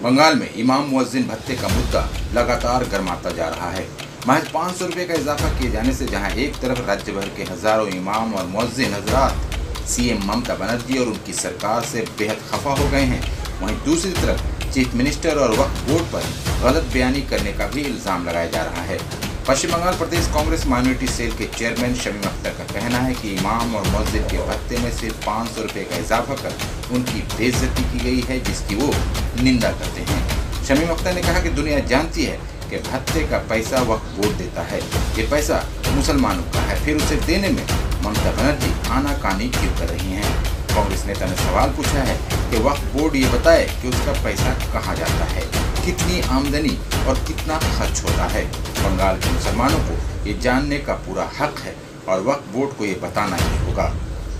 बंगाल में इमाम मुअज्जिन भत्ते का मुद्दा लगातार गर्माता जा रहा है। महज 500 रुपये का इजाफा किए जाने से जहां एक तरफ राज्य भर के हजारों इमाम और मुअज्जिन हजरात सीएम ममता बनर्जी और उनकी सरकार से बेहद खफा हो गए हैं, वहीं दूसरी तरफ चीफ मिनिस्टर और वक्फ बोर्ड पर गलत बयानी करने का भी इल्जाम लगाया जा रहा है। पश्चिम बंगाल प्रदेश कांग्रेस माइनॉरिटी सेल के चेयरमैन शमीम अख्तर का कहना है कि इमाम और मुअज्जिन के भत्ते में सिर्फ 500 रुपये का इजाफा कर उनकी बेइज्जती की गई है, जिसकी वो निंदा करते हैं। शमीम अख्तर ने कहा कि दुनिया जानती है कि भत्ते का पैसा वक्फ बोर्ड देता है, ये पैसा मुसलमानों का है, फिर उसे देने में ममता बनर्जी आनाकानी क्यों कर रही हैं। कांग्रेस नेता ने सवाल पूछा है कि वक्फ बोर्ड ये बताए कि उसका पैसा कहाँ जाता है, कितनी आमदनी और कितना खर्च होता है। बंगाल के मुसलमानों को ये जानने का पूरा हक है और वक्फ बोर्ड को ये बताना ही होगा।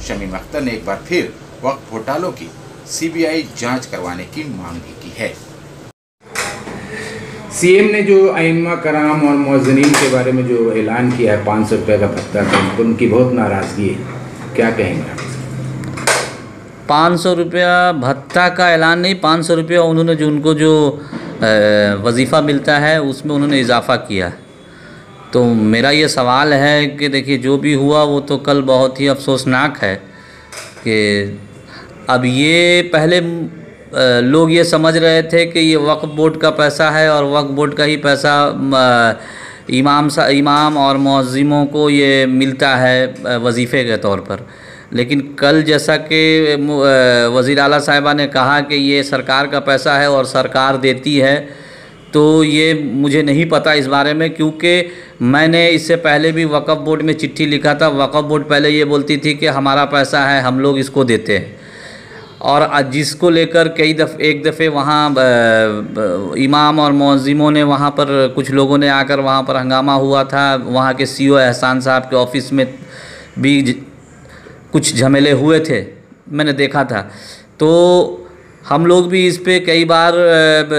शमीम अख्तर ने एक बार फिर वक्फ घोटालों की सीबीआई जांच करवाने की मांग भी की है। सीएम ने जो अइम्मा कराम और मुअज्जिनीन के बारे में जो ऐलान किया है 500 रुपये का भत्ता, तो उनकी बहुत नाराज़गी है, क्या कहेंगे आप? 500 रुपया भत्ता का ऐलान नहीं, 500 रुपया उन्होंने जो उनको जो वजीफ़ा मिलता है उसमें उन्होंने इजाफ़ा किया। तो मेरा ये सवाल है कि देखिए जो भी हुआ वो तो कल बहुत ही अफसोसनाक है कि अब ये पहले लोग ये समझ रहे थे कि ये वक्फ बोर्ड का पैसा है और वक्फ बोर्ड का ही पैसा इमाम और मुअज्जिमों को ये मिलता है वजीफ़े के तौर पर। लेकिन कल जैसा कि वज़ीर आला साहिबा ने कहा कि ये सरकार का पैसा है और सरकार देती है, तो ये मुझे नहीं पता इस बारे में, क्योंकि मैंने इससे पहले भी वक्फ बोर्ड में चिट्ठी लिखा था। वक्फ बोर्ड पहले ये बोलती थी कि हमारा पैसा है, हम लोग इसको देते हैं, और जिसको लेकर एक दफ़े वहाँ इमाम और मुअज्जिमों ने वहाँ पर कुछ लोगों ने आकर वहाँ पर हंगामा हुआ था। वहाँ के सीईओ एहसान साहब के ऑफिस में भी कुछ झमेले हुए थे, मैंने देखा था। तो हम लोग भी इस पे कई बार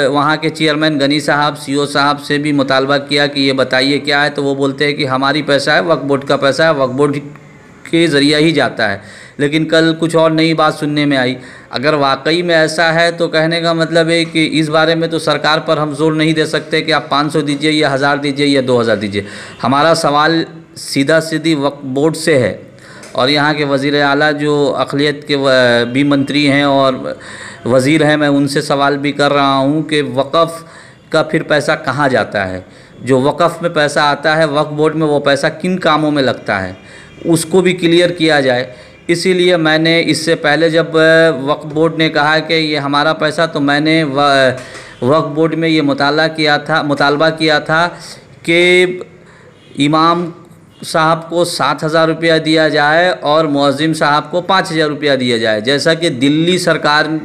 वहाँ के चेयरमैन गनी साहब, सीईओ साहब से भी मुतालबा किया कि ये बताइए क्या है, तो वो बोलते हैं कि हमारी पैसा है, वक्फ बोर्ड का पैसा है, वक्फ बोर्ड के ज़रिए ही जाता है। लेकिन कल कुछ और नई बात सुनने में आई। अगर वाकई में ऐसा है तो कहने का मतलब है कि इस बारे में तो सरकार पर हम जोर नहीं दे सकते कि आप 500 दीजिए या 1000 दीजिए या 2000 दीजिए। हमारा सवाल सीधा सीधी वक्फ बोर्ड से है, और यहाँ के वज़ीर आला जो अक़लियत के भी मंत्री हैं और वज़ीर हैं, मैं उनसे सवाल भी कर रहा हूँ कि वक़्फ़ का फिर पैसा कहाँ जाता है। जो वक़्फ़ में पैसा आता है वक्फ बोर्ड में, वो पैसा किन कामों में लगता है, उसको भी क्लियर किया जाए। इसीलिए मैंने इससे पहले जब वक्फ बोर्ड ने कहा कि ये हमारा पैसा, तो मैंने वक्फ बोर्ड में ये मुतालबा किया था कि इमाम साहब को 7000 रुपया दिया जाए और मुअज्जिम साहब को 5000 रुपया दिया जाए, जैसा कि दिल्ली सरकार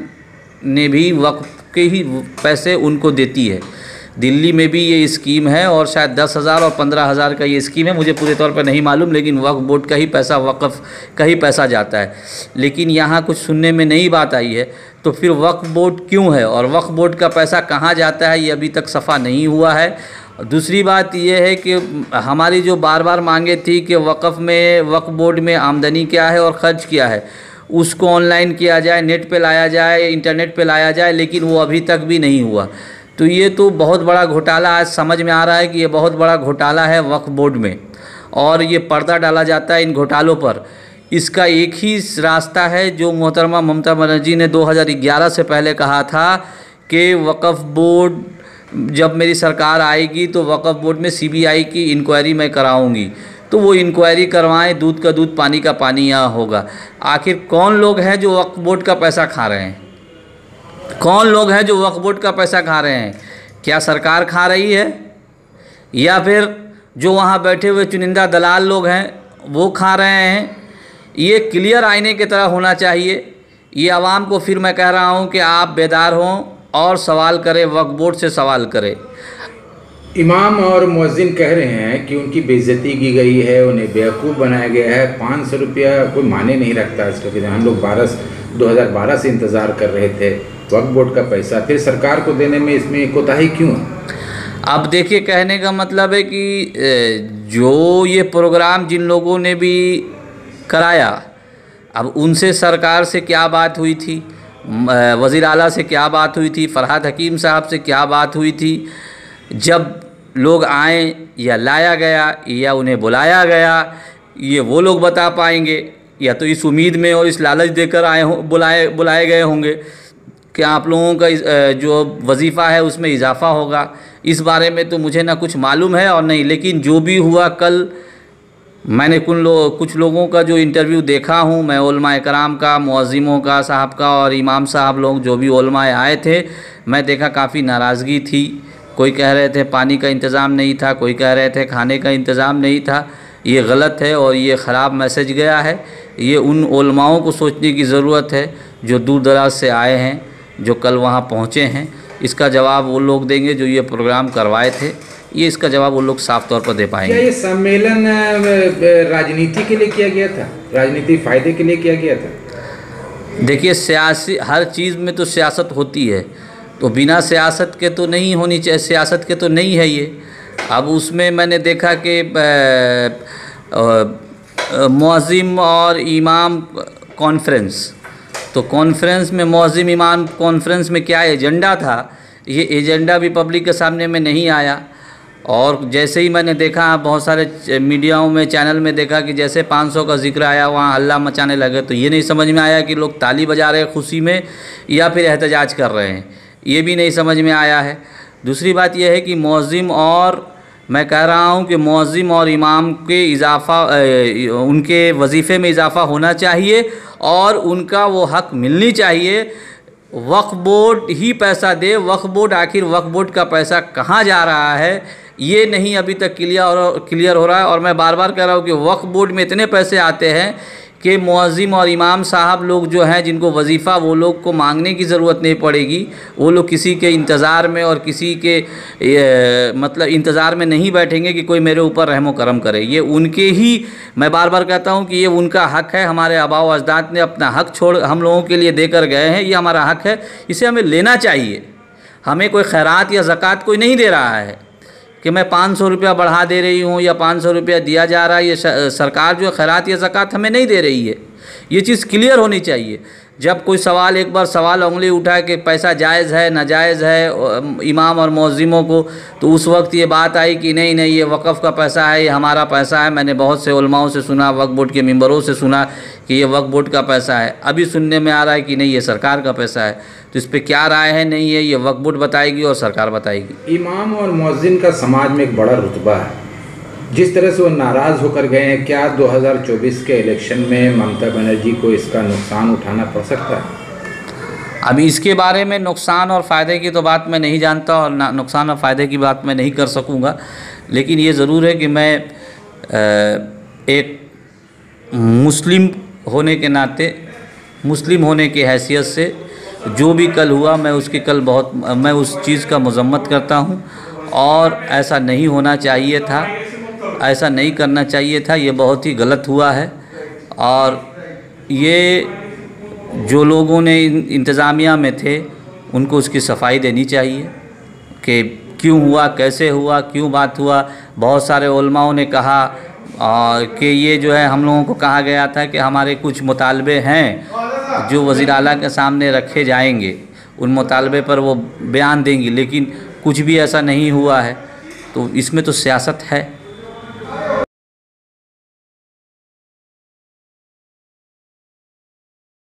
ने भी वक्फ के ही पैसे उनको देती है। दिल्ली में भी ये स्कीम है और शायद 10,000 और 15,000 का ये स्कीम है, मुझे पूरे तौर पर नहीं मालूम, लेकिन वक्फ बोर्ड का ही पैसा, वक्फ का ही पैसा जाता है। लेकिन यहाँ कुछ सुनने में नई बात आई है, तो फिर वक्फ बोर्ड क्यों है और वक्फ बोर्ड का पैसा कहाँ जाता है, ये अभी तक सफ़ा नहीं हुआ है। दूसरी बात यह है कि हमारी जो बार बार मांगे थी कि वक्फ बोर्ड में आमदनी क्या है और ख़र्च क्या है, उसको ऑनलाइन किया जाए, नेट पे लाया जाए, इंटरनेट पे लाया जाए, लेकिन वो अभी तक भी नहीं हुआ। तो ये तो बहुत बड़ा घोटाला आज समझ में आ रहा है कि ये बहुत बड़ा घोटाला है वक्फ बोर्ड में, और ये पर्दा डाला जाता है इन घोटालों पर। इसका एक ही रास्ता है जो मोहतरमा ममता बनर्जी ने 2011 से पहले कहा था कि वक्फ बोर्ड, जब मेरी सरकार आएगी तो वक्फ बोर्ड में सीबीआई की इंक्वायरी मैं कराऊंगी। तो वो इंक्वायरी करवाएं, दूध का दूध पानी का पानी यहाँ होगा। आखिर कौन लोग हैं जो वक्फ बोर्ड का पैसा खा रहे हैं? कौन लोग हैं जो वक्फ बोर्ड का पैसा खा रहे हैं? क्या सरकार खा रही है, या फिर जो वहाँ बैठे हुए चुनिंदा दलाल लोग हैं वो खा रहे हैं? ये क्लियर आईने की तरह होना चाहिए। ये आवाम को फिर मैं कह रहा हूँ कि आप बेदार हों और सवाल करें, वक्फ बोर्ड से सवाल करें। इमाम और मुअज्जिन कह रहे हैं कि उनकी बेइज्जती की गई है, उन्हें बेवकूफ़ बनाया गया है। 500 रुपया कोई माने नहीं रखता इसका, कि हम लोग 2012 से इंतज़ार कर रहे थे वक्फ बोर्ड का पैसा, फिर सरकार को देने में इसमें कोताही क्यों है? अब देखिए, कहने का मतलब है कि जो ये प्रोग्राम जिन लोगों ने भी कराया, अब उनसे सरकार से क्या बात हुई थी? वज़ीर आला से क्या बात हुई थी, फरहाद हकीम साहब से क्या बात हुई थी, जब लोग आए या लाया गया या उन्हें बुलाया गया, ये वो लोग बता पाएंगे, या तो इस उम्मीद में और इस लालच देकर आए हो बुलाए गए होंगे कि आप लोगों का जो वजीफ़ा है उसमें इजाफ़ा होगा। इस बारे में तो मुझे ना कुछ मालूम है और नहीं, लेकिन जो भी हुआ कल मैंने कुछ लोगों का जो इंटरव्यू देखा हूँ, मैं उलमाए कराम का, मुअज़्ज़िमों का साहब का और इमाम साहब लोग जो भी उलमाए आए थे, मैं देखा काफ़ी नाराज़गी थी। कोई कह रहे थे पानी का इंतज़ाम नहीं था, कोई कह रहे थे खाने का इंतज़ाम नहीं था। ये गलत है और ये ख़राब मैसेज गया है। ये उन उलमाओं को सोचने की ज़रूरत है जो दूर दराज से आए हैं, जो कल वहाँ पहुँचे हैं। इसका जवाब वो लोग देंगे जो ये प्रोग्राम करवाए थे, ये इसका जवाब वो लोग साफ तौर पर दे पाएंगे। क्या ये सम्मेलन राजनीति के लिए किया गया था, राजनीतिक फ़ायदे के लिए किया गया था? देखिए, सियासी हर चीज़ में तो सियासत होती है, तो बिना सियासत के तो नहीं होनी चाहिए, सियासत के तो नहीं है ये। अब उसमें मैंने देखा कि मुअज़्ज़िम और इमाम कॉन्फ्रेंस, तो कॉन्फ्रेंस में मुअज़्ज़िम इमाम कॉन्फ्रेंस में क्या एजेंडा था, ये एजेंडा भी पब्लिक के सामने में नहीं आया। और जैसे ही मैंने देखा बहुत सारे मीडियाओं में, चैनल में देखा कि जैसे 500 का जिक्र आया वहाँ हल्ला मचाने लगे, तो ये नहीं समझ में आया कि लोग ताली बजा रहे हैं खुशी में या फिर एहतजाज कर रहे हैं, ये भी नहीं समझ में आया है। दूसरी बात यह है कि मुअज़्ज़िम, और मैं कह रहा हूँ कि मुअज़्ज़िम और इमाम के उनके वजीफ़े में इजाफ़ा होना चाहिए और उनका वो हक़ मिलनी चाहिए। वक्फ़ बोर्ड ही पैसा दे, वक्फ़ बोर्ड, आखिर वक्फ़ बोर्ड का पैसा कहाँ जा रहा है ये नहीं अभी तक क्लियर हो रहा है। और मैं बार बार कह रहा हूँ कि वक्फ़ बोर्ड में इतने पैसे आते हैं कि मुअज़्ज़िम और इमाम साहब लोग जो हैं, जिनको वजीफ़ा, वो लोग को मांगने की ज़रूरत नहीं पड़ेगी। वो लोग किसी के इंतज़ार में और किसी के मतलब इंतज़ार में नहीं बैठेंगे कि कोई मेरे ऊपर रहमो करम करे। ये उनके ही, मैं बार बार कहता हूँ कि ये उनका हक़ है। हमारे आबा व अजदाद ने अपना हक़ छोड़ हम लोगों के लिए देकर गए हैं, ये हमारा हक़ है, इसे हमें लेना चाहिए। हमें कोई खैरात या ज़कात कोई नहीं दे रहा है कि मैं 500 रुपया बढ़ा दे रही हूँ या 500 रुपया दिया जा रहा है। ये सरकार जो खैरात या ज़कात हमें नहीं दे रही है, ये चीज़ क्लियर होनी चाहिए। जब कोई सवाल, एक बार सवाल उंगली उठाए कि पैसा जायज़ है नाजायज़ है इमाम और मुअज़्ज़िमों को, तो उस वक्त ये बात आई कि नहीं नहीं ये वक़्फ़ का पैसा है, ये हमारा पैसा है। मैंने बहुत से उलमाओं से सुना, वक्फ़ बोर्ड के मेंबरों से सुना कि ये वक्फ़ बोर्ड का पैसा है। अभी सुनने में आ रहा है कि नहीं ये सरकार का पैसा है। तो इस पर क्या राय है? नहीं है, ये वक्फ़ बोर्ड बताएगी और सरकार बताएगी। इमाम और मुअज़्ज़िन का समाज में एक बड़ा रुतबा है। जिस तरह से वो नाराज़ होकर गए हैं, क्या 2024 के इलेक्शन में ममता बनर्जी को इसका नुकसान उठाना पड़ सकता है? अभी इसके बारे में नुकसान और फ़ायदे की तो बात मैं नहीं जानता और नुकसान और फ़ायदे की बात मैं नहीं कर सकूँगा। लेकिन ये ज़रूर है कि मैं एक मुस्लिम होने के नाते, मुस्लिम होने की हैसियत से जो भी कल हुआ, मैं उस चीज़ का मज़म्मत करता हूँ। और ऐसा नहीं होना चाहिए था, ऐसा नहीं करना चाहिए था, ये बहुत ही गलत हुआ है। और ये जो लोगों ने इंतज़ामिया में थे उनको उसकी सफाई देनी चाहिए कि क्यों हुआ, कैसे हुआ, क्यों बात हुआ। बहुत सारे उलमाओं ने कहा कि ये जो है, हम लोगों को कहा गया था कि हमारे कुछ मुतालबे हैं जो वज़ीर आला के सामने रखे जाएंगे, उन मुतालबे पर वो बयान देंगी, लेकिन कुछ भी ऐसा नहीं हुआ है। तो इसमें तो सियासत है।